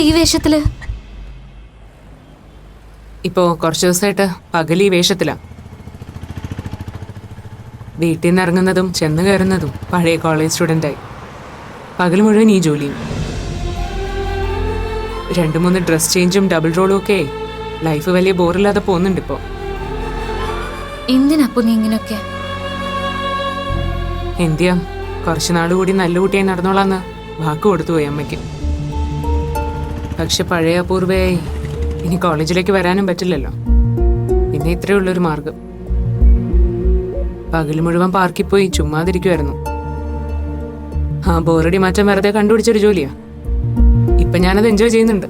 ഈ വേഷത്തില്? ഇപ്പോ കുറച്ചു ദിവസമായിട്ട് പകൽ ഈ വേഷത്തിലാ. വീട്ടിൽ നിന്ന് ഇറങ്ങുന്നതും ചെന്ന് കയറുന്നതും പഴയ കോളേജ് സ്റ്റുഡൻ്റായി. പകൽ മുഴുവൻ ഈ ജോലിയും. 2-3 ഡ്രസ് ചേഞ്ചും ഡബിൾ റോളും ഒക്കെ ലൈഫ് വലിയ ബോറില്ലാതെ പോകുന്നുണ്ട് ഇപ്പോൾ. എന്തിനപ്പോ നീ ഇങ്ങനെയൊക്കെ? എന്തിയാ, കുറച്ചു നാൾ കൂടി നല്ല കുട്ടിയായി നടന്നോളാന്ന് വാക്ക് കൊടുത്തുപോയി അമ്മയ്ക്ക്. പക്ഷെ പഴയ അപൂർവയായി ഇനി കോളേജിലേക്ക് വരാനും പറ്റില്ലല്ലോ. പിന്നെ ഇത്രയേ ഉള്ളൊരു മാർഗം. പകൽ മുഴുവൻ പാർക്കിൽ പോയി ചുമ്മാതിരിക്കുമായിരുന്നു. ആ ബോറടി മാറ്റം വെറുതെ കണ്ടുപിടിച്ചൊരു ജോലിയാ. ഇപ്പൊ ഞാനത് എൻജോയ് ചെയ്യുന്നുണ്ട്.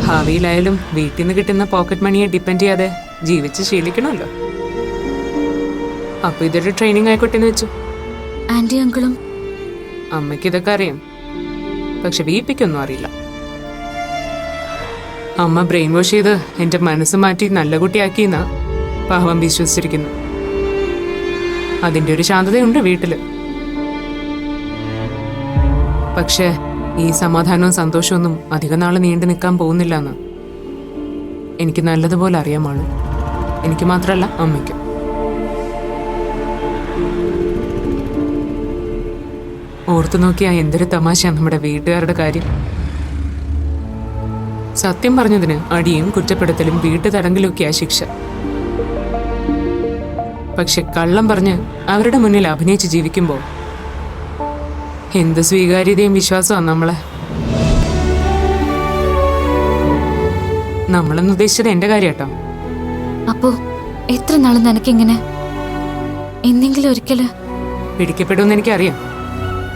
ഭാവിയിലായാലും വീട്ടിൽ നിന്ന് കിട്ടുന്ന പോക്കറ്റ് മണിയെ ഡിപ്പെൻഡ് ചെയ്യാതെ ജീവിച്ച് ശീലിക്കണമല്ലോ. അപ്പൊ ഇതൊരു ട്രെയിനിങ് ആയിക്കോട്ടെ എന്ന് വെച്ചു. ആന്റി അങ്കിളും? അമ്മയ്ക്ക് ഇതൊക്കെ അറിയാം, പക്ഷെ വീപ്പിക്കൊന്നും അറിയില്ല. അമ്മ ബ്രെയിൻ വാഷ് ചെയ്ത് എന്റെ മനസ്സ് മാറ്റി നല്ല കുട്ടിയാക്കിയെന്നാ പാവം വിശ്വസിച്ചിരിക്കുന്നു. അതിന്റെ ഒരു ശാന്തതയുണ്ട് വീട്ടില്. പക്ഷെ ഈ സമാധാനവും സന്തോഷമൊന്നും അധിക നാള് നീണ്ടു നിൽക്കാൻ പോകുന്നില്ല എന്ന് എനിക്ക് നല്ലതുപോലെ അറിയാമാണ്. എനിക്ക് മാത്രമല്ല, അമ്മയ്ക്കും. ഓർത്തു നോക്കിയാ എന്തൊരു തമാശയാണ് നമ്മുടെ വീട്ടുകാരുടെ കാര്യം. സത്യം പറഞ്ഞതിന് അടിയും കുറ്റപ്പെടുത്തലും വീട്ടു തടങ്കലൊക്കെയാ ശിക്ഷ. പക്ഷെ കള്ളം പറഞ്ഞ് അവരുടെ മുന്നിൽ അഭിനയിച്ച് ജീവിക്കുമ്പോൾ എന്ത് സ്വീകാര്യതയും വിശ്വാസമാണ് നമ്മളെന്ന് ഉദ്ദേശിച്ചത് എന്റെ കാര്യം കേട്ടോ. അപ്പോ എത്ര നാള് നിനക്കിങ്ങനെ? എന്തെങ്കിലും ഒരിക്കല് പിടിക്കപ്പെടുമെന്ന് എനിക്കറിയാം.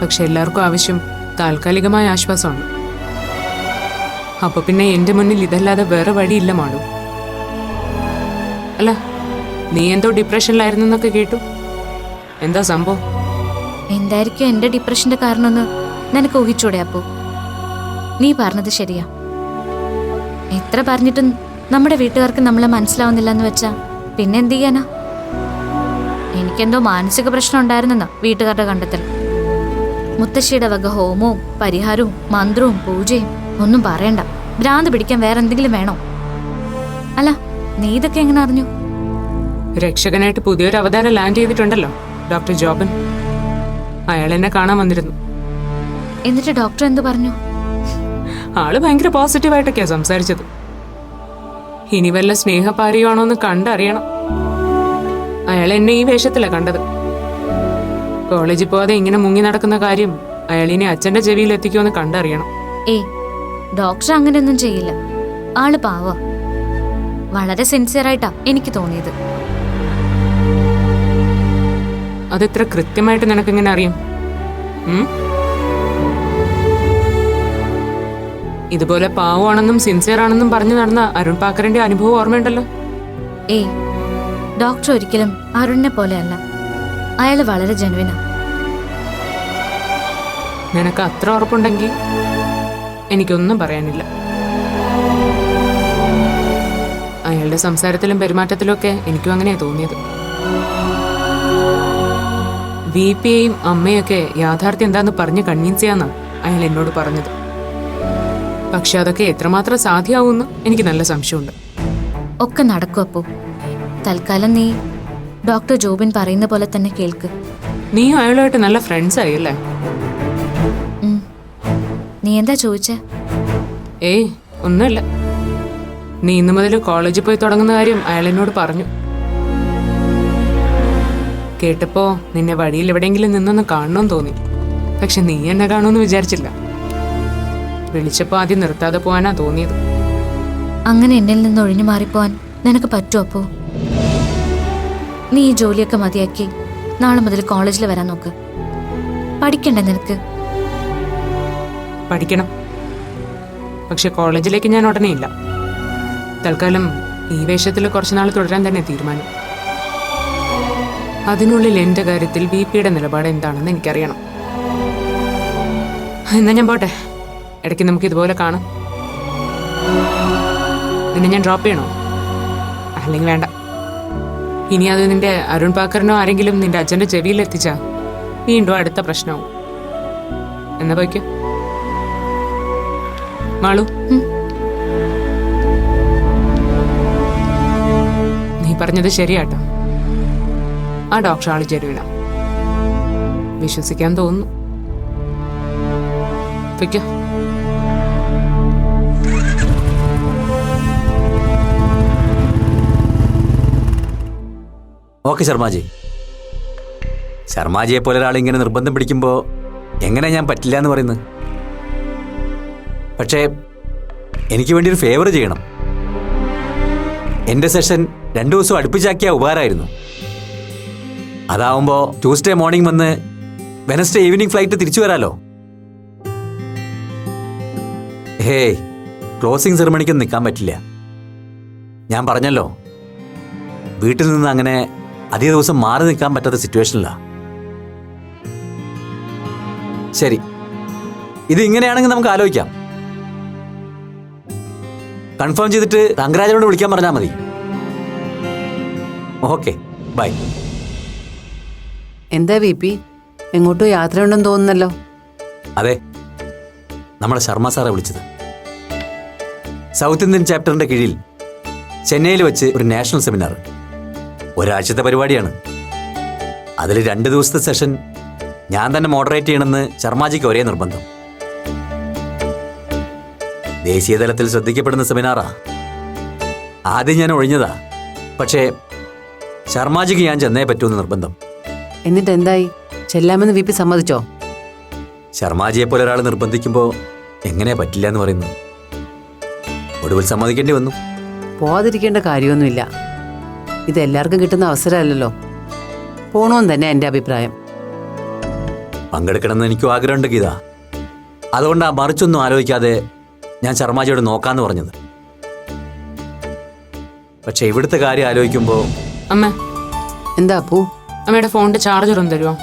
പക്ഷെ എല്ലാവർക്കും ആവശ്യം താൽക്കാലികമായ ആശ്വാസമാണ്. അപ്പൊ പിന്നെ എന്റെ മുന്നിൽ ഇതല്ലാതെ വേറെ വഴിയില്ല മാഡു. അല്ല, നീ എന്തോ ഡിപ്രഷനിലായിരുന്നെന്നൊക്കെ കേട്ടു. എന്താ സംഭവം? എന്തായിരിക്കും എന്റെ ഡിപ്രഷന്റെ കാരണമെന്ന് നിനക്ക് ഊഹിച്ചൂടെ? അപ്പോ നീ പറഞ്ഞത് ശരിയാ. എത്ര പറഞ്ഞിട്ടും നമ്മുടെ വീട്ടുകാർക്ക് നമ്മളെ മനസ്സിലാവുന്നില്ല എന്ന് വെച്ചാ പിന്നെ എന്ത് ചെയ്യാനാ? എനിക്കെന്തോ മാനസിക പ്രശ്നം ഉണ്ടായിരുന്നെന്നാ വീട്ടുകാരുടെ കണ്ടെത്തൽ. മുത്തശ്ശിയുടെ വക ഹോമവും പരിഹാരവും മന്ത്രവും പൂജയും ഒന്നും പറയണ്ട. ഭ്രാന്ത് പിടിക്കാൻ വേറെ എന്തെങ്കിലും വേണോ? അല്ല, നീ ഇതൊക്കെ എങ്ങനെ അറിഞ്ഞു? രക്ഷകനായിട്ട് പുതിയൊരു അവതാരം ലാൻഡ് ചെയ്തിട്ടുണ്ടല്ലോ, ഡോക്ടർ ജോബൻ. അയാൾ എന്നെ കാണാൻ വന്നിരുന്നു. എന്നിട്ട് ഡോക്ടർ എന്ത് പറഞ്ഞു? ആള് ഭയങ്കര പോസിറ്റീവായിട്ടൊക്കെയാ സംസാരിച്ചത്. ഇനി വല്ല സ്നേഹപാരിയാണോന്ന് കണ്ടറിയണം. അയാൾ എന്നെ ഈ വേഷത്തിലാ കണ്ടത്. കോളേജിൽ പോവാതെ ഇങ്ങനെ മുങ്ങി നടക്കുന്ന കാര്യം അയാൾ ഇനി അച്ഛന്റെ ചെവിയിൽ എത്തിക്കുമെന്ന് കണ്ടറിയണം. ഡോക്ടർ അങ്ങനെയൊന്നും ചെയ്യില്ല. ആള് പാവ. വളരെ സിൻസിയർ ആയിട്ടാ എനിക്ക് തോന്നിയത്. അതെത്ര കൃത്യമായിട്ട് നിനക്കെങ്ങനെ അറിയാം? ഇതുപോലെ പാവമാണെന്നും സിൻസിയർ ആണെന്നും പറഞ്ഞു നടന്ന അരുൺ പാക്കറിന്റെ അനുഭവം ഓർമ്മയുണ്ടല്ലോ. ഡോക്ടർ ഒരിക്കലും അരുണിനെ പോലെയല്ല. അയാള് വളരെ ജെനുവിനാ. നിനക്ക് അത്ര ഉറപ്പുണ്ടെങ്കിൽ എനിക്കൊന്നും പറയാനില്ല. അയാളുടെ സംസാരത്തിലും പെരുമാറ്റത്തിലും ഒക്കെ എനിക്കും അങ്ങനെയാ തോന്നിയത്. VPയെയും അമ്മയൊക്കെ യാഥാർത്ഥ്യം എന്താന്ന് പറഞ്ഞ് കൺവിൻസ് ചെയ്യാന്നാണ് അയാൾ എന്നോട് പറഞ്ഞത്. പക്ഷെ അതൊക്കെ എത്രമാത്രം സാധ്യമാവുമെന്ന് എനിക്ക് നല്ല സംശയമുണ്ട്. ഒക്കെ നടക്കും. അപ്പോ തൽക്കാലം നീ ഡോക്ടർ ജോബിൻ പറയുന്ന പോലെ തന്നെ കേൾക്ക്. നീയും അയാളുമായിട്ട് നല്ല ഫ്രണ്ട്സ് ആയില്ലേ? നീ എന്താ ചോദിച്ചേ? ഒന്നുമില്ല. നീ ഇന്നു മുതൽ കോളേജിൽ പോയി തുടങ്ങുന്ന കാര്യം അയാൾ എന്നോട് പറഞ്ഞു. കേട്ടപ്പോ നിന്നെ വഴിയിൽ എവിടെയെങ്കിലും നിന്നൊന്ന് കാണണമെന്ന് തോന്നി. പക്ഷെ നീ എന്നെ കാണുമെന്ന് വിചാരിച്ചില്ല. വിളിച്ചപ്പോ ആദ്യം നിർത്താതെ പോവാനാ തോന്നിയത്. അങ്ങനെ എന്നിൽ നിന്ന് ഒഴിഞ്ഞു മാറിപ്പോവാൻ നിനക്ക് പറ്റുമോ? അപ്പോ നീ ഈ ജോലിയൊക്കെ മതിയാക്കി നാളെ മുതൽ കോളേജിൽ വരാൻ നോക്ക്. പഠിക്കണ്ടേ നിനക്ക്? പഠിക്കണം. പക്ഷെ കോളേജിലേക്ക് ഞാൻ ഉടനെ ഇല്ല. തൽക്കാലം ഈ വേഷത്തിൽ കുറച്ചുനാൾ തുടരാൻ തന്നെ തീരുമാനം. അതിനുള്ളിൽ എന്റെ കാര്യത്തിൽ VPയുടെ നിലപാട് എന്താണെന്ന് എനിക്കറിയണം. എന്നാ ഞാൻ പോട്ടെ. ഇടയ്ക്ക് നമുക്ക് ഇതുപോലെ കാണാം. നിന്നെ ഞാൻ ഡ്രോപ്പ് ചെയ്യണോ? അല്ലെങ്കിൽ വേണ്ട. ഇനി അത് നിന്റെ അരുൺ പാക്കറിനോ ആരെങ്കിലും നിന്റെ അച്ഛന്റെ ചെവിയിൽ എത്തിച്ചാ വീണ്ടും അടുത്ത പ്രശ്നവും. എന്നാ പോയിക്കോ. മാളു, നീ പറഞ്ഞത് ശരിയാട്ടോ. ആ ഡോക്ടർ ആള് ജെനുവിന, വിശ്വസിക്കാൻ തോന്നുന്നു. വെക്കോ. ഓക്കെ ശർമാജി. ശർമാജിയെ പോലെ ഒരാൾ ഇങ്ങനെ നിർബന്ധം പിടിക്കുമ്പോൾ എങ്ങനെ ഞാൻ പറ്റില്ല എന്ന് പറയുന്നത്? പക്ഷേ എനിക്ക് വേണ്ടി ഒരു ഫേവർ ചെയ്യണം. എൻ്റെ സെഷൻ 2 ദിവസം അടുപ്പിച്ചാക്കിയ ഉപകാരമായിരുന്നു. അതാവുമ്പോൾ ട്യൂസ്ഡേ മോർണിംഗ് വന്ന് വെനസ്ഡേ ഈവനിങ് ഫ്ലൈറ്റ് തിരിച്ചു വരാലോ. ഹേയ്, ക്ലോസിംഗ് സെറമണിക്കൊന്നും നിൽക്കാൻ പറ്റില്ല. ഞാൻ പറഞ്ഞല്ലോ, വീട്ടിൽ നിന്ന് അങ്ങനെ അധിക ദിവസം മാറി നിൽക്കാൻ പറ്റാത്ത സിറ്റുവേഷനിലാണ്. ശരി, ഇത് ഇങ്ങനെയാണെങ്കിൽ നമുക്ക് ആലോചിക്കാം. കൺഫേം ചെയ്തിട്ട് തങ്കരാജനോട് വിളിക്കാൻ പറഞ്ഞാൽ മതി. Okay, bye. എന്താ വി പി, എങ്ങോട്ടോ യാത്രയുണ്ടെന്ന് തോന്നുന്നല്ലോ. അതെ, നമ്മളെ ശർമ്മ സാറെ വിളിച്ചത്. സൗത്ത് ഇന്ത്യൻ ചാപ്റ്ററിന്റെ കീഴിൽ ചെന്നൈയിൽ വെച്ച് ഒരു നാഷണൽ സെമിനാർ. ഒരാഴ്ചത്തെ പരിപാടിയാണ്. അതിൽ 2 ദിവസത്തെ സെഷൻ ഞാൻ തന്നെ മോഡറേറ്റ് ചെയ്യണമെന്ന് ശർമാജിക്ക് ഒരേ നിർബന്ധം. ദേശീയ തലത്തിൽ ശ്രദ്ധിക്കപ്പെടുന്ന സെമിനാറാ. ആദ്യം ഞാൻ ഒഴിഞ്ഞതാ, പക്ഷേ ശർമാജിക്ക് ഞാൻ ചെന്നേ പറ്റൂന്ന് നിർബന്ധം. എന്നിട്ട് എന്തായി? ചെല്ലാമെന്ന് വി പി സമ്മതിച്ചോ? ശർമാജിയെ പോലെ ഒരാൾ നിർബന്ധിക്കുമ്പോൾ എങ്ങനെ പറ്റില്ല എന്ന് പറയുന്നു. ഒടുവിൽ സമ്മതിക്കേണ്ടി വന്നു. പോവാതിരിക്കേണ്ട കാര്യമൊന്നുമില്ല. ഇത് എല്ലാവർക്കും കിട്ടുന്ന അവസരമല്ലല്ലോ. പോണമെന്ന് തന്നെ എൻ്റെ അഭിപ്രായം. പങ്കെടുക്കണമെന്ന് എനിക്കും ആഗ്രഹമുണ്ട് ഗീത. അതുകൊണ്ടാ മറിച്ചൊന്നും ആലോചിക്കാതെ ഞാൻ ശർമാജിയോട് നോക്കാന്ന് പറഞ്ഞത്. പക്ഷെ ഇവിടുത്തെ കാര്യം ആലോചിക്കുമ്പോൾ... അമ്മ, എന്താ അപ്പു? അമ്മയുടെ ഫോണിന്റെ ചാർജർ ഒന്ന് തരുമോ?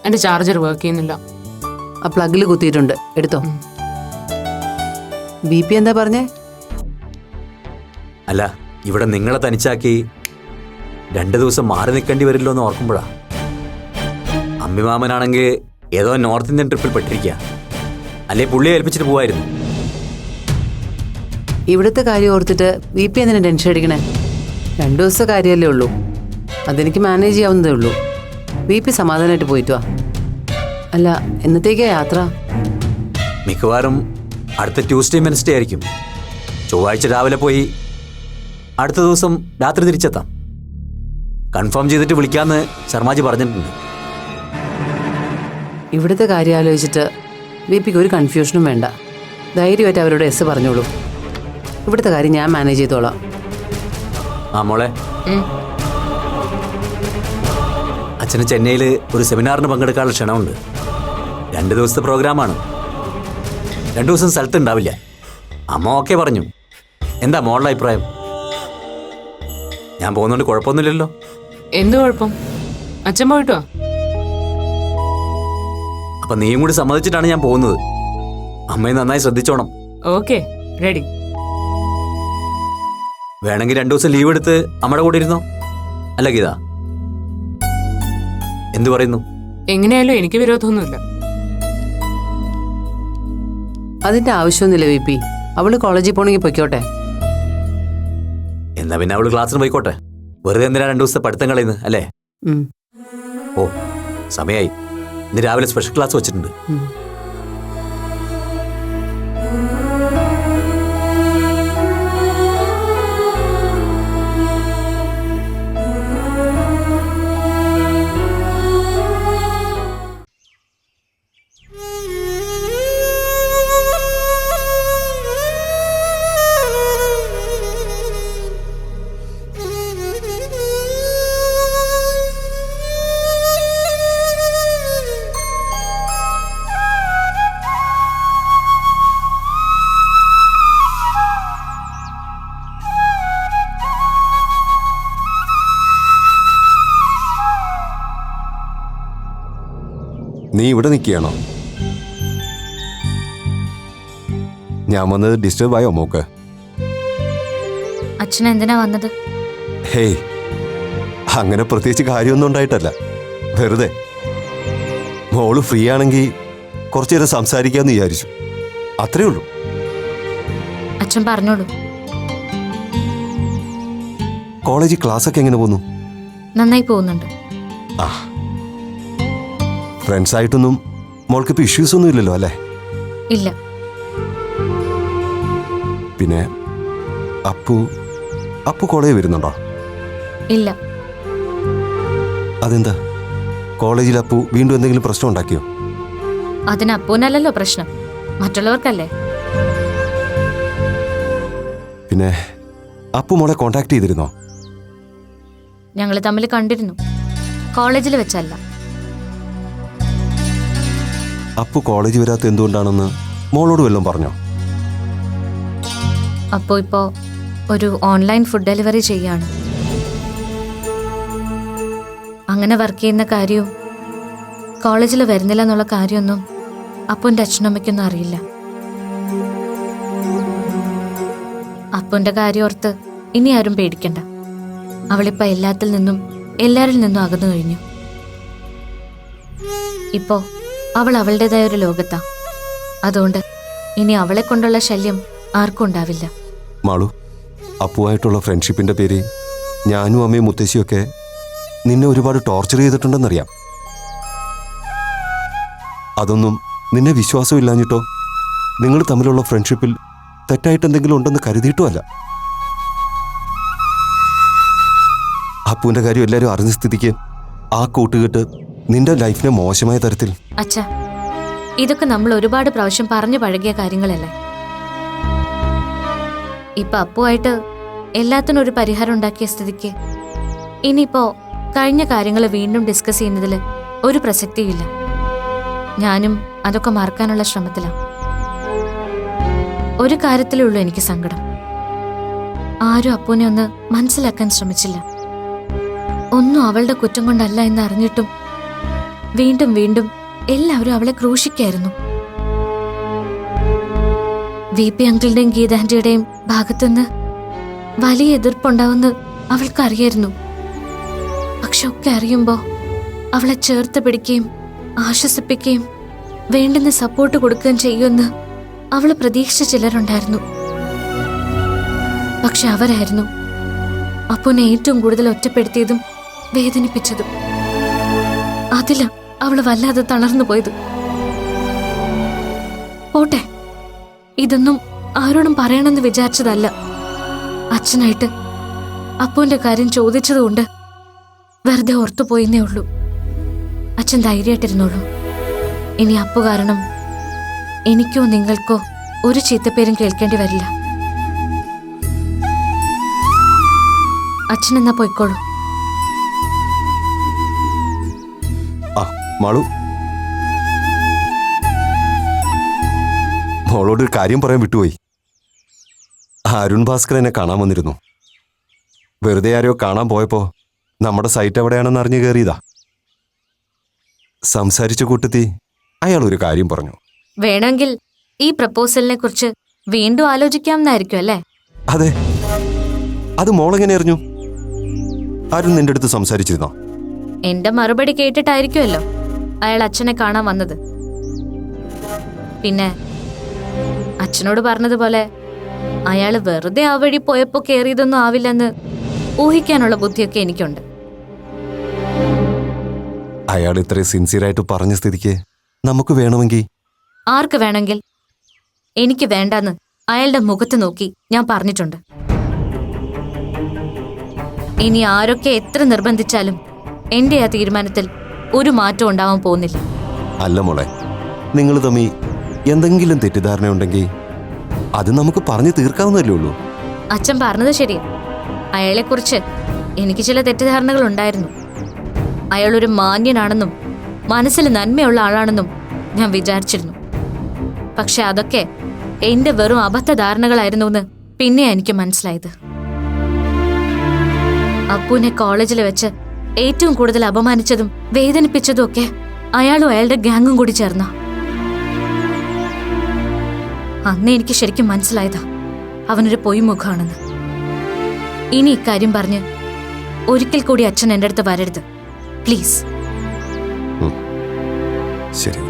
എൻ്റെ ചാർജർ വർക്ക് ചെയ്യുന്നില്ല. ആ പ്ലഗിൽ കുത്തിയിട്ടുണ്ട്, എടുത്തോ. ബി പി എന്താ പറഞ്ഞേ? അല്ല, ഇവിടെ നിങ്ങളെ തനിച്ചാക്കി 2 ദിവസം മാറി നിൽക്കേണ്ടി വരില്ലോ എന്ന് ഓർക്കുമ്പോഴാ. അമ്മിമാമനാണെങ്കിൽ ഏതോ നോർത്ത് ഇന്ത്യൻ ട്രിപ്പിൽ പെട്ടിരിക്കുക. അല്ലെ പുള്ളിയെ ഏൽപ്പിച്ചിട്ട് പോവായിരുന്നു. ഇവിടുത്തെ കാര്യം ഓർത്തിട്ട് വി പി എന്തിനാ ടെൻഷൻ അടിക്കണേ? 2 ദിവസത്തെ കാര്യമല്ലേ ഉള്ളൂ, അതെനിക്ക് മാനേജ് ചെയ്യാവുന്നതേ ഉള്ളൂ. വി പി സമാധാനമായിട്ട് പോയിട്ട് വാ. അല്ല, എന്നത്തേക്കാ യാത്ര? മിക്കവാറും അടുത്ത ട്യൂസ്ഡേ വെനസ്ഡേ ആയിരിക്കും. ചൊവ്വാഴ്ച രാവിലെ പോയി അടുത്ത ദിവസം രാത്രി തിരിച്ചെത്താം. കൺഫേം ചെയ്തിട്ട് വിളിക്കാമെന്ന് ശർമാജി പറഞ്ഞിട്ടുണ്ട്. ഇവിടുത്തെ കാര്യം ആലോചിച്ചിട്ട് വി പിക്ക് ഒരു കൺഫ്യൂഷനും വേണ്ട. ധൈര്യമായിട്ട് അവരോട് എസ് പറഞ്ഞോളൂ. ഇവിടുത്തെ കാര്യം ഞാൻ മാനേജ് ചെയ്തോളാം. ആ മോളെ, അച്ഛന് ചെന്നൈയിൽ ഒരു സെമിനാറിന് പങ്കെടുക്കാനുള്ള ക്ഷണമുണ്ട്. 2 ദിവസത്തെ പ്രോഗ്രാമാണ്. 2 ദിവസം സ്ഥലത്തുണ്ടാവില്ല. അമ്മ ഓക്കെ പറഞ്ഞു. എന്താ മോളുടെ അഭിപ്രായം? ഞാൻ പോകുന്നോണ്ട് കുഴപ്പമൊന്നുമില്ലല്ലോ? എന്ത് കുഴപ്പം? അച്ഛൻ പോയിട്ടോ? അപ്പൊ നീയും കൂടി സമ്മതിച്ചിട്ടാണ് ഞാൻ പോകുന്നത്. അമ്മയെ നന്നായി ശ്രദ്ധിച്ചോണം. Okay, ready. വേണമെങ്കിൽ 2 ദിവസം ലീവ് എടുത്ത് അമ്മയുടെ കൂടെ ഇരുന്നോ? അല്ല ഗീത, എന്തു പറയുന്നു? എങ്ങനെയായാലും എനിക്ക് വിരോധമൊന്നുമില്ല. അതിന്റെ ആവശ്യമൊന്നുമില്ല വി പി. അവള് കോളേജിൽ പോണെങ്കിൽ പൊയ്ക്കോട്ടെ. എന്നാ പിന്നെ അവള് ക്ലാസ്സിന് പോയിക്കോട്ടെ. വെറുതെ എന്തിനാ 2 ദിവസത്തെ പഠിത്തം കളയുന്നത്, അല്ലേ? ഓ, സമയായി. ഇന്ന് രാവിലെ സ്പെഷ്യൽ ക്ലാസ് വെച്ചിട്ടുണ്ട്. നീ ഇവിടെ നിൽക്കുകയാണോ? ഞാൻ വന്നത് ഡിസ്റ്റർബ് ആയോ മോക്ക്? അച്ഛൻ എന്തിനാ വന്നത്? ഹേയ്, അങ്ങനെ പ്രത്യേകിച്ച് കാര്യമൊന്നും ഉണ്ടായിട്ടല്ല. വെറുതെ മോള് ഫ്രീ ആണെങ്കിൽ കുറച്ചു നേരം സംസാരിക്കാമെന്ന് വിചാരിച്ചു, അത്രേ ഉള്ളൂ. അച്ഛൻ പറഞ്ഞോളൂ. കോളേജിൽ ക്ലാസ്സൊക്കെ എങ്ങനെ പോകുന്നു? നന്നായി പോകുന്നുണ്ട്. ആ, ഫ്രണ്ട്സ് ആയിട്ടൊന്നും മോൾക്കിപ്പോൾ ഇഷ്യൂസ് ഒന്നും ഇല്ലല്ലോ അല്ലേ? ഇല്ല. പിന്നെ അപ്പു കോളേജിൽ വരുന്നുണ്ടോ? ഇല്ല. അതെന്താ? കോളേജിൽ അപ്പു വീണ്ടും എന്തെങ്കിലും പ്രശ്നം ഉണ്ടാക്കിയോ? അതിന് അപ്പൂനല്ലല്ലോ പ്രശ്നം, മറ്റുള്ളവർക്കല്ലേ. പിന്നെ അപ്പു മോളെ കോണ്ടാക്ട് ചെയ്തിരുന്നോ? ഞങ്ങൾ തമ്മിൽ കണ്ടിരുന്നു, കോളേജിൽ വെച്ചല്ല. അപ്പു കോളേജ് വരാത്ത എന്തുകൊണ്ടാണെന്ന് മോളോട് വല്ലതും പറഞ്ഞോ? അപ്പോ ഇപ്പോ ഒരു ഓൺലൈൻ ഫുഡ് ഡെലിവറി ചെയ്യാണ്. അങ്ങനെ വർക്ക് ചെയ്യുന്ന കാര്യവും കോളേജിൽ വരുന്നില്ല എന്നുള്ള കാര്യമൊന്നും അപ്പുൻ്റെ അച്ഛനമ്മയ്ക്കൊന്നും അറിയില്ല. അപ്പുൻ്റെ കാര്യം ഓർത്ത് ഇനി ആരും പേടിക്കണ്ട. അവളിപ്പോ എല്ലാത്തിൽ നിന്നും എല്ലാരിൽ നിന്നും അകന്നു കഴിഞ്ഞു. ഇപ്പോ അവൾ അവളുടേതായ ഒരു ലോകത്താ. അതുകൊണ്ട് ഇനി അവളെ കൊണ്ടുള്ള ശല്യം ആർക്കും ഉണ്ടാവില്ല. മാളു, അപ്പുവായിട്ടുള്ള ഫ്രണ്ട്ഷിപ്പിന്റെ പേര് ഞാനും അമ്മയും മുത്തശ്ശിയൊക്കെ നിന്നെ ഒരുപാട് ടോർച്ചർ ചെയ്തിട്ടുണ്ടെന്നറിയാം. അതൊന്നും നിന്നെ വിശ്വാസമില്ലാഞ്ഞിട്ടോ നിങ്ങൾ തമ്മിലുള്ള ഫ്രണ്ട്ഷിപ്പിൽ തെറ്റായിട്ട് എന്തെങ്കിലും ഉണ്ടെന്ന് കരുതിയിട്ടുമല്ല. അപ്പുവിന്റെ കാര്യം എല്ലാവരും അറിഞ്ഞ സ്ഥിതിക്ക് ആ കൂട്ടുകെട്ട് നിന്റെ ലൈഫിനെ മോശമായ തരത്തിൽ. അച്ഛാ, ഇതൊക്കെ നമ്മൾ ഒരുപാട് പ്രാവശ്യം പറഞ്ഞു പഴകിയ കാര്യങ്ങളല്ലേ. ഇപ്പൊ അപ്പുവായിട്ട് എല്ലാത്തിനും ഒരു പരിഹാരം ഉണ്ടാക്കിയ സ്ഥിതിക്ക് ഇനിയിപ്പോ കഴിഞ്ഞ കാര്യങ്ങൾ വീണ്ടും ഡിസ്കസ് ചെയ്യുന്നതിൽ ഒരു പ്രസക്തിയില്ല. ഞാനും അതൊക്കെ മറക്കാനുള്ള ശ്രമത്തിലാണ്. ഒരു കാര്യത്തിലേ ഉള്ളൂ എനിക്ക് സങ്കടം. ആരും അപ്പുവിനെ ഒന്ന് മനസ്സിലാക്കാൻ ശ്രമിച്ചില്ല. ഒന്നും അവളുടെ കുറ്റം കൊണ്ടല്ല എന്ന് അറിഞ്ഞിട്ടും വീണ്ടും വീണ്ടും എല്ലാവരും അവളെ ക്രൂശിക്കായിരുന്നു. VP അങ്കിളുടെയും ഗീതാന്റിയുടെയും ഭാഗത്തുനിന്ന് വലിയ എതിർപ്പുണ്ടാവുമെന്ന് അവൾക്കറിയായിരുന്നു. പക്ഷെ ഒക്കെ അറിയുമ്പോ അവളെ ചേർത്ത് പിടിക്കുകയും ആശ്വസിപ്പിക്കുകയും വേണ്ടുന്ന സപ്പോർട്ട് കൊടുക്കുകയും ചെയ്യുമെന്ന് അവള് പ്രതീക്ഷിച്ച ചിലരുണ്ടായിരുന്നു. പക്ഷെ അവരായിരുന്നു അപ്പുനെ ഏറ്റവും കൂടുതൽ ഒറ്റപ്പെടുത്തിയതും വേദനിപ്പിച്ചതും. അതില അവള് വല്ലാതെ തളർന്നു പോയത്. പോട്ടെ, ഇതൊന്നും ആരോടും പറയണമെന്ന് വിചാരിച്ചതല്ല. അച്ഛനായിട്ട് അപ്പുവിന്റെ കാര്യം ചോദിച്ചതുകൊണ്ട് വെറുതെ ഓർത്തുപോയെന്നേ ഉള്ളൂ. അച്ഛൻ ധൈര്യമായിട്ടിരുന്നോളൂ. ഇനി അപ്പു കാരണം എനിക്കോ നിങ്ങൾക്കോ ഒരു ചീത്തപ്പേരും കേൾക്കേണ്ടി വരില്ല. അച്ഛനെന്നാ പോയിക്കോളൂ. ആ മാളു, മോളോടൊരു കാര്യം പറയാൻ വിട്ടുപോയി. അരുൺ ഭാസ്കർ എന്നെ കാണാൻ വന്നിരുന്നു. വെറുതെ ആരോ കാണാൻ പോയപ്പോ നമ്മുടെ സൈറ്റ് എവിടെയാണെന്ന് അറിഞ്ഞു കയറിയതാ. സംസാരിച്ച കൂട്ടത്തി അയാൾ ഒരു കാര്യം പറഞ്ഞു. വേണമെങ്കിൽ ഈ പ്രപ്പോസലിനെ കുറിച്ച് വീണ്ടും ആലോചിക്കാമെന്നായിരിക്കും അല്ലേ? അതെ, അത് മോളെങ്ങനെ അറിഞ്ഞു? അരുൺ നിന്റെ അടുത്ത് സംസാരിച്ചിരുന്നോ? എന്റെ മറുപടി കേട്ടിട്ടായിരിക്കുമല്ലോ അയാൾ അച്ഛനെ കാണാൻ വന്നത്. പിന്നെ അച്ഛനോട് പറഞ്ഞതുപോലെ അയാള് വെറുതെ ആ വഴി പോയപ്പോ കേറിയതൊന്നും ആവില്ലെന്ന് ഊഹിക്കാനുള്ള ബുദ്ധിയൊക്കെ എനിക്കുണ്ട്. അയാൾ ഇത്രയും സിൻസിയറായിട്ട് പറഞ്ഞ സ്ഥിതിക്ക് നമുക്ക് വേണമെങ്കിൽ. ആർക്ക് വേണമെങ്കിൽ? എനിക്ക് വേണ്ടെന്ന് അയാളുടെ മുഖത്ത് നോക്കി ഞാൻ പറഞ്ഞിട്ടുണ്ട്. ഇനി ആരൊക്കെ എത്ര നിർബന്ധിച്ചാലും എന്റെ ആ തീരുമാനത്തിൽ ഒരു മാറ്റം ഉണ്ടാവാൻ പോകുന്നില്ല. അല്ല മോളെ, നിങ്ങൾ തമ്മി എന്തെങ്കിലും തെറ്റിദ്ധാരണയുണ്ടെങ്കിൽ അത് നമുക്ക് പറഞ്ഞു തീർക്കാവുന്നതല്ലേ ഉള്ളൂ. അച്ഛൻ പറഞ്ഞത് ശരിയാ. അയാളെക്കുറിച്ച് എനിക്ക് ചില തെറ്റിദ്ധാരണകൾ ഉണ്ടായിരുന്നു. അയാളൊരു മാന്യനാണെന്നും മനസ്സിൽ നന്മയുള്ള ആളാണെന്നും ഞാൻ വിചാരിച്ചിരുന്നു. പക്ഷെ അതൊക്കെ എന്റെ വെറും അബദ്ധധാരണകളായിരുന്നു എന്ന് പിന്നെ എനിക്ക് മനസ്സിലായത്. അപ്പുവിനെ കോളേജിൽ വെച്ച് ഏറ്റവും കൂടുതൽ അപമാനിച്ചതും വേദനിപ്പിച്ചതും ഒക്കെ അയാളും അയാളുടെ ഗാങ്ങും കൂടി ചേർന്ന. അന്ന് എനിക്ക് ശരിക്കും മനസ്സിലായതാ അവനൊരു പൊയ്മുഖാണെന്ന്. ഇനി ഇക്കാര്യം പറഞ്ഞ് ഒരിക്കൽ കൂടി അച്ഛൻ എൻ്റെ അടുത്ത് വരരുത് പ്ലീസ്. ശരി.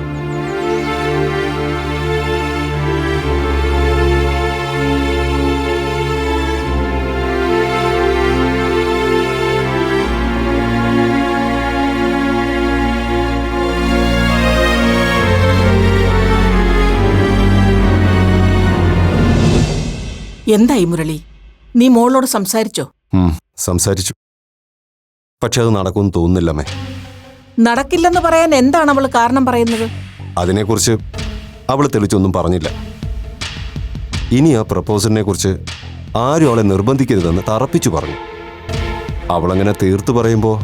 എന്തായി മുരളി, നീ മോളോട് സംസാരിച്ചോ? സംസാരിച്ചു. പക്ഷെ അത് നടക്കുമെന്ന് തോന്നുന്നില്ലമ്മേ. നടക്കില്ലെന്ന് പറയാൻ എന്താണ് അവൾ കാരണം പറയുന്നത്? അതിനെക്കുറിച്ച് അവൾ തെളിച്ചൊന്നും പറഞ്ഞില്ല. ഇനി ആ പ്രപ്പോസലിനെ കുറിച്ച് ആരും അവളെ നിർബന്ധിക്കരുതെന്ന് തറപ്പിച്ചു പറഞ്ഞു. അവളങ്ങനെ തീർത്തു പറയുമ്പോൾ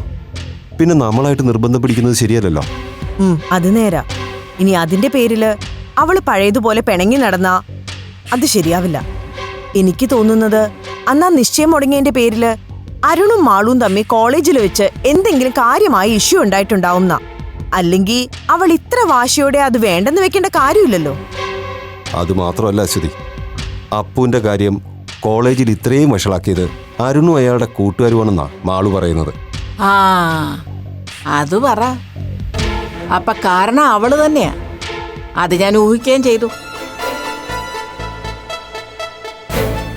പിന്നെ നമ്മളായിട്ട് നിർബന്ധം പിടിക്കുന്നത് ശരിയല്ലല്ലോ. അത് നേരാ. ഇനി അതിന്റെ പേരില് അവള് പഴയതുപോലെ പിണങ്ങി നടന്നാ അത് ശരിയാവില്ല. എനിക്ക് തോന്നുന്നത് അന്നാ നിശ്ചയം മുടങ്ങിയതിന്റെ പേരില് അരുണും മാളും തമ്മിൽ കോളേജിൽ വെച്ച് എന്തെങ്കിലും കാര്യമായി ഇഷ്യൂ ഉണ്ടായിട്ടുണ്ടാവുന്ന. അല്ലെങ്കിൽ അവൾ ഇത്ര വാശിയോടെ അത് വേണ്ടെന്ന് വെക്കേണ്ട കാര്യമില്ലല്ലോ. അത് മാത്രമല്ല അശ്വതി, അപ്പുവിന്റെ കാര്യം കോളേജിൽ ഇത്രയും വഷളാക്കിയത് അരുണും അയാളുടെ കൂട്ടുകാരുമാണെന്നാ മാളു പറയുന്നത്. ആ അത് പറ. അപ്പൊ കാരണം അവള് തന്നെയാ. അത് ഞാൻ ഊഹിക്കുകയും ചെയ്തു.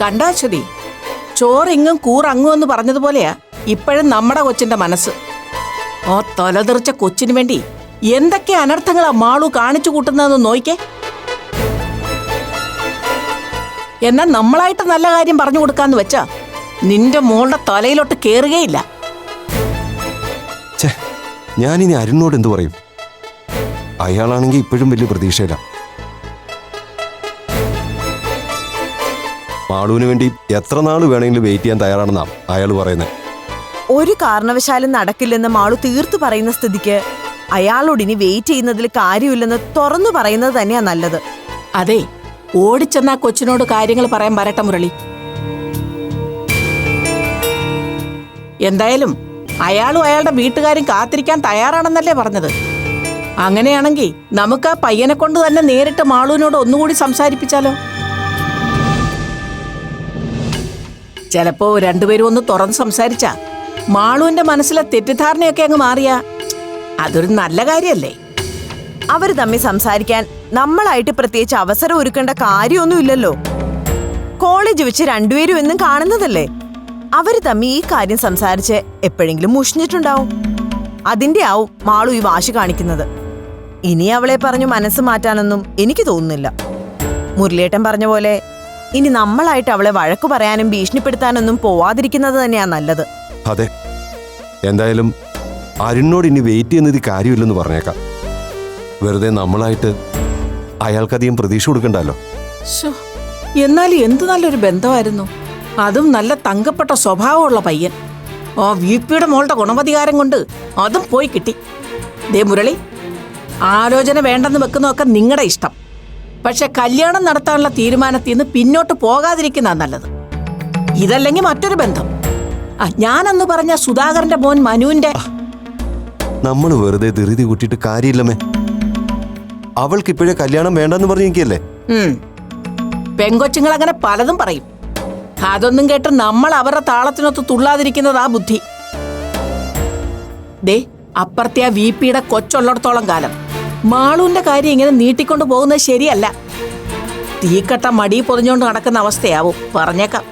കണ്ടാശ്വതി, ചോറിങ്ങും കൂറങ്ങും എന്ന് പറഞ്ഞതുപോലെയാ ഇപ്പോഴും നമ്മുടെ കൊച്ചിന്റെ മനസ്സ്. ഓ തൊലതെറിച്ച കൊച്ചിനു വേണ്ടി എന്തൊക്കെ അനർത്ഥങ്ങളാ മാളു കാണിച്ചു കൂട്ടുന്നതെന്ന് നോയിക്കേ. എന്നാ നമ്മളായിട്ട് നല്ല കാര്യം പറഞ്ഞു കൊടുക്കാന്ന് വെച്ചാ നിന്റെ മോളുടെ തലയിലോട്ട് കേറുകയില്ല. ഛേ, ഞാനിനി അരുണിനോട് എന്തു പറയും? അയാളാണെങ്കിൽ ഇപ്പോഴും വലിയ പ്രതീക്ഷയില്ല. മാളുവിന് വേണ്ടി എത്ര നാൾ വേണമെങ്കിലും വെയിറ്റ് ചെയ്യാൻ തയ്യാറാണെന്നാ അയാൾ പറയുന്നത്. ഒരു കാരണവശാലും നടക്കില്ലെന്ന് മാളു തീർത്തു പറയുന്ന സ്ഥിതിക്ക് അയാളോട് ഇനി വെയിറ്റ് ചെയ്യുന്നതിൽ കാര്യമില്ലെന്ന് തുറന്നു പറയുന്നത് തന്നെയാ നല്ലത്. അതെ, ഓടിച്ചെന്നാ കൊച്ചിനോട് കാര്യങ്ങൾ പറയാൻ വരട്ടെ മുരളി. എന്തായാലും അയാളും അയാളുടെ വീട്ടുകാരും കാത്തിരിക്കാൻ തയ്യാറാണെന്നല്ലേ പറഞ്ഞത്. അങ്ങനെയാണെങ്കിൽ നമുക്ക് ആ പയ്യനെ കൊണ്ട് തന്നെ നേരിട്ട് മാളുവിനോട് ഒന്നുകൂടി സംസാരിപ്പിച്ചാലോ? ചിലപ്പോ രണ്ടുപേരും ഒന്ന് തുറന്ന് സംസാരിച്ചാ മാളുവിന്റെ മനസ്സിലെ തെറ്റിദ്ധാരണയൊക്കെ അങ്ങ് മാറിയാ അതൊരു നല്ല കാര്യല്ലേ? അവര് തമ്മിൽ സംസാരിക്കാൻ നമ്മളായിട്ട് പ്രത്യേകിച്ച് അവസരം ഒരുക്കേണ്ട കാര്യമൊന്നുമില്ലല്ലോ. കോളേജ് വെച്ച് രണ്ടുപേരും എന്നും കാണുന്നതല്ലേ. അവര് തമ്മിൽ ഈ കാര്യം സംസാരിച്ച് എപ്പോഴെങ്കിലും മുഷിഞ്ഞിട്ടുണ്ടാവും. അതിന്റെ ആവും മാളു ഈ വാശി കാണിക്കുന്നത്. ഇനി അവളെ പറഞ്ഞു മനസ്സ് മാറ്റാനൊന്നും എനിക്ക് തോന്നുന്നില്ല. മുരളിയേട്ടൻ പറഞ്ഞ പോലെ ഇനി നമ്മളായിട്ട് അവളെ വഴക്കു പറയാനും ഭീഷണിപ്പെടുത്താനൊന്നും പോവാതിരിക്കുന്നത് തന്നെയാ നല്ലത്. അതെ, എന്തായാലും അരുണിനോട് ഇനി വെയിറ്റ് ചെയ്യുന്നത് കാര്യമില്ലെന്ന് പറഞ്ഞേക്കാം. വെറുതെ നമ്മളായിട്ട് അയാൾക്കധികം പ്രതീക്ഷ കൊടുക്കണ്ടല്ലോ. എന്നാലും എന്ത് നല്ലൊരു ബന്ധമായിരുന്നു. അതും നല്ല തങ്കപ്പെട്ട സ്വഭാവമുള്ള പയ്യൻ. ആ വിപിയുടെ മോളുടെ ഗുണമധികാരം കൊണ്ട് അതും പോയി കിട്ടി. ദേ മുരളി, ആലോചന വേണ്ടെന്ന് വെക്കുന്നതൊക്കെ നിങ്ങളുടെ ഇഷ്ടം. പക്ഷെ കല്യാണം നടത്താനുള്ള തീരുമാനത്തിൽ നിന്ന് പിന്നോട്ട് പോകാതിരിക്കുന്ന നല്ലത്. ഇതല്ലെങ്കിൽ മറ്റൊരു ബന്ധം. ഞാനന്ന് പറഞ്ഞ സുധാകരന്റെ മോൻ മനുവിന്റെ. നമ്മൾ വെറുതെ ധൃതി കൂട്ടിയിട്ട് കാര്യമില്ലമ്മേ. അവൾക്ക് ഇപ്പോഴേ കല്യാണം വേണ്ടെന്ന് പറഞ്ഞിരിക്കല്ലേ. പെങ്കൊച്ചുങ്ങൾ അങ്ങനെ പലതും പറയും. അതൊന്നും കേട്ട് നമ്മൾ അവരുടെ താളത്തിനൊത്ത് തുള്ളാതിരിക്കുന്നതാ ബുദ്ധി. ദേ അപ്പുറത്തെ ആ വിപിയുടെ കൊച്ചുള്ളിടത്തോളം കാലം മാളുവിന്റെ കാര്യം ഇങ്ങനെ നീട്ടിക്കൊണ്ടു പോകുന്നത് ശരിയല്ല. തീക്കട്ട മടി പൊതിഞ്ഞുകൊണ്ട് നടക്കുന്ന അവസ്ഥയാവും, പറഞ്ഞേക്കാം.